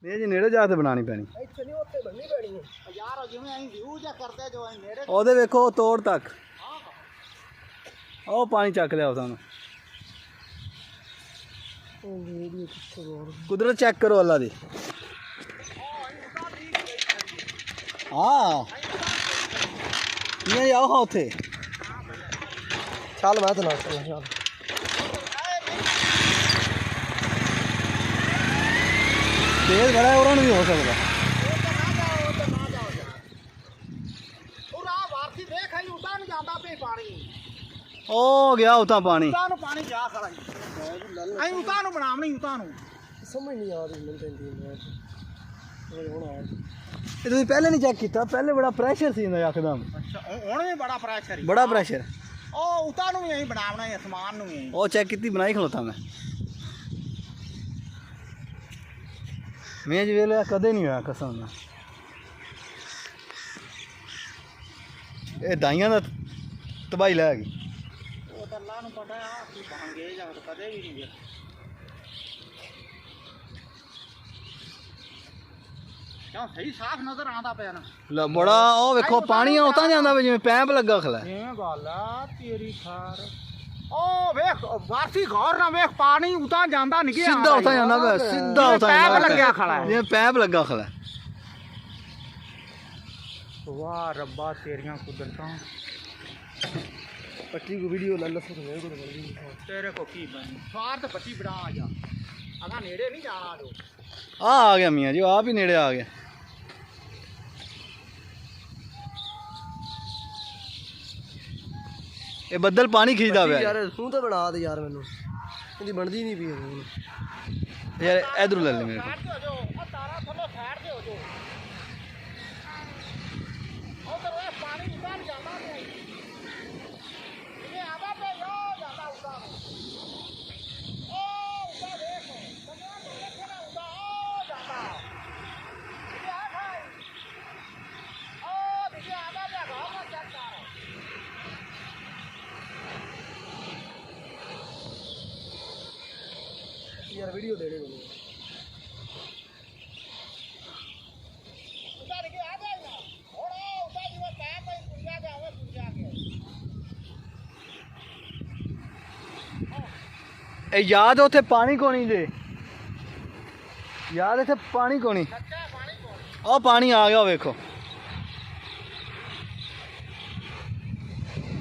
ਇਹ ਜੀ ਨੇੜੇ ਜਾ ਕੇ ਬਣਾਣੀ ਪੈਣੀ। ਇੱਥੇ ਨਹੀਂ ਉੱਥੇ ਬਣਨੀ ਪੈਣੀ ਹੈ ਯਾਰ। ਜਿਵੇਂ ਅਸੀਂ ਵਿਊ ਜਾਂ ਕਰਦੇ ਜੋ ਅਸੀਂ ਨੇੜੇ ਉਹਦੇ ਵੇਖੋ ਤੋੜ ਤੱਕ ਉਹ ਪਾਣੀ ਚੱਕ ਲਿਆ ਉਹਦਾ। ਕੁਦਰਤ ਚੈੱਕ ਕਰੋ ਅੱਲਾ ਦੀ। ਹਾਂ ਨਹੀਂ ਆਓ ਉੱਥੇ ਚੱਲ ਮੈਂ ਤਾਂ ਨਾ ਚੱਲ ਤੇਜ਼ ਬੜਾ ਉਹਨਾਂ ਨੂੰ ਵੀ ਹੋ ਸਕਦਾ। ਉਹ ਗਿਆ ਉਤਾਂ ਪਾਣੀ। ਉਤਾਂ ਨੂੰ ਪਾਣੀ ਜਾ ਖੜਾ ਅਸੀਂ ਉਤਾਂ ਨੂੰ ਬਣਾਵਣੀ। ਉਤਾਂ ਨੂੰ ਸਮਝ ਨਹੀਂ ਆ ਰਹੀ ਮੈਨੂੰ ਪੈਂਦੀ ਇਹ ਤੁਸੀਂ ਪਹਿਲੇ ਨਹੀਂ ਚੈੱਕ ਕੀਤਾ? ਪਹਿਲੇ ਬੜਾ ਪ੍ਰੈਸ਼ਰ ਸੀ ਇਹਦਾ ਯਕਦਮ। ਅੱਛਾ ਹੁਣ ਵੀ ਬੜਾ ਪ੍ਰੈਸ਼ਰ। ਬੜਾ ਪ੍ਰੈਸ਼ਰ। ਉਹ ਉਤਾਂ ਨੂੰ ਵੀ ਅਸੀਂ ਬਣਾਵਣਾ ਹੈ, ਅਸਮਾਨ ਨੂੰ ਵੀ। ਉਹ ਚੈੱਕ ਕੀਤੀ ਬਣਾਈ ਖਲੋਤਾ ਮੈਂ ਜੀ ਵੇਲੇ ਕਦੇ ਨਹੀਂ ਹੋਇਆ ਕਸਮ ਨਾਲ। ਇਹ ਦਾਈਆਂ ਦਾ ਤਬਾਹੀ ਲੈ ਗਈ। ਉਹ ਤਾਂ ਅੱਲਾ ਨੂੰ ਪਤਾ ਆ ਕੀ ਬਣ ਗਏ ਜਾਂ ਕਦੇ ਵੀ ਨਹੀਂ ਗਿਆ। ਕਿਉਂ ਸਹੀ ਸਾਫ਼ ਨਜ਼ਰ ਆਉਂਦਾ ਪਿਆ ਨਾ। ਲੈ ਬੜਾ ਉਹ ਵੇਖੋ ਪਾਣੀ ਉਤਾਂ ਜਾਂਦਾ ਵੇ ਜਿਵੇਂ ਪੈਪ ਲੱਗਾ ਖਲਾ। ਜਿਵੇਂ ਗੱਲ ਆ ਤੇਰੀ ਖਾਰ। ਉਹ ਵੇਖ ਵਾਰਸੀ ਗੌਰ ਨਾਲ ਵੇਖ ਪਾਣੀ ਉਤਾਂ ਜਾਂਦਾ ਨਹੀਂ ਗਿਆ। ਸਿੱਧਾ ਉਤਾਂ ਜਾਂਦਾ ਵੇ, ਸਿੱਧਾ ਉਤਾਂ ਜਾਂਦਾ। ਪੈਪ ਲੱਗਿਆ ਖੜਾ ਜਿਵੇਂ ਪੈਪ ਲੱਗਾ ਖਲਾ। ਵਾਹ ਰੱਬਾ ਤੇਰੀਆਂ ਕੁਦਰਤਾਂ। ਪੱਟੀ ਕੋ ਵੀਡੀਓ ਲੈ ਲਸੋ ਤੇਰੇ ਕੋ ਕੀ ਬਣੀ ਸਾਰ ਤੇ ਪੱਟੀ ਬਣਾ ਆ ਜਾ। ਅਗਾ ਨੇੜੇ ਨਹੀਂ ਜਾਣਾ ਜੋ। ਆ ਗਿਆ ਮੀਆਂ ਜੀ ਆਪ ਹੀ ਨੇੜੇ ਆ ਗਿਆ। ਇਹ ਬੱਦਲ ਪਾਣੀ ਖਿੱਚਦਾ ਪਿਆ ਯਾਰ ਤੂੰ ਤਾਂ ਬਣਾ ਦੇ ਯਾਰ। ਮੈਨੂੰ ਇਹਦੀ ਬਣਦੀ ਨਹੀਂ ਪਈ ਯਾਰ ਇਧਰੋਂ ਲੈ ਲੈ ਮੇਰੇ ਕੋਲ। ਤਾਰਾ ਥੱਲੇ ਸਾਈਡ ਤੇ ਹੋ ਜੋ। ਉਧਰ ਪਾਣੀ ਉਤਾਰ ਜਾਂਦਾ ਨਹੀਂ। ਇਹ ਆਦਾ ਤੇ ਯੋ ਜਾਂਦਾ ਉਤਾਰ। ਉਹ ਉਤਾਰ ਦੇਖ ਬੰਦਾ ਤੋਂ ਦੇਖੇ ਨਾ ਉਤਾਰ ਉਹ ਜਾਂਦਾ। ਇਹ ਆ ਭਾਈ ਉਹ ਦਿਖੇ ਆਦਾ ਤੇ ਘਰ ਮਾ ਚੱਕ ਕਰ। यार वीडियो दे दे मुझे। उतार के आ जाएगा थोड़ा उतार जो पैप है पुंजा के आवे पुंजा के। ਇਹ ਯਾਦ ਉੱਥੇ ਪਾਣੀ ਕੋਣੀ ਜੇ ਯਾਦ ਇੱਥੇ ਪਾਣੀ ਕੋਣੀ। अच्छा पानी कौन। ਉਹ ਪਾਣੀ ਆ ਗਿਆ ਵੇਖੋ।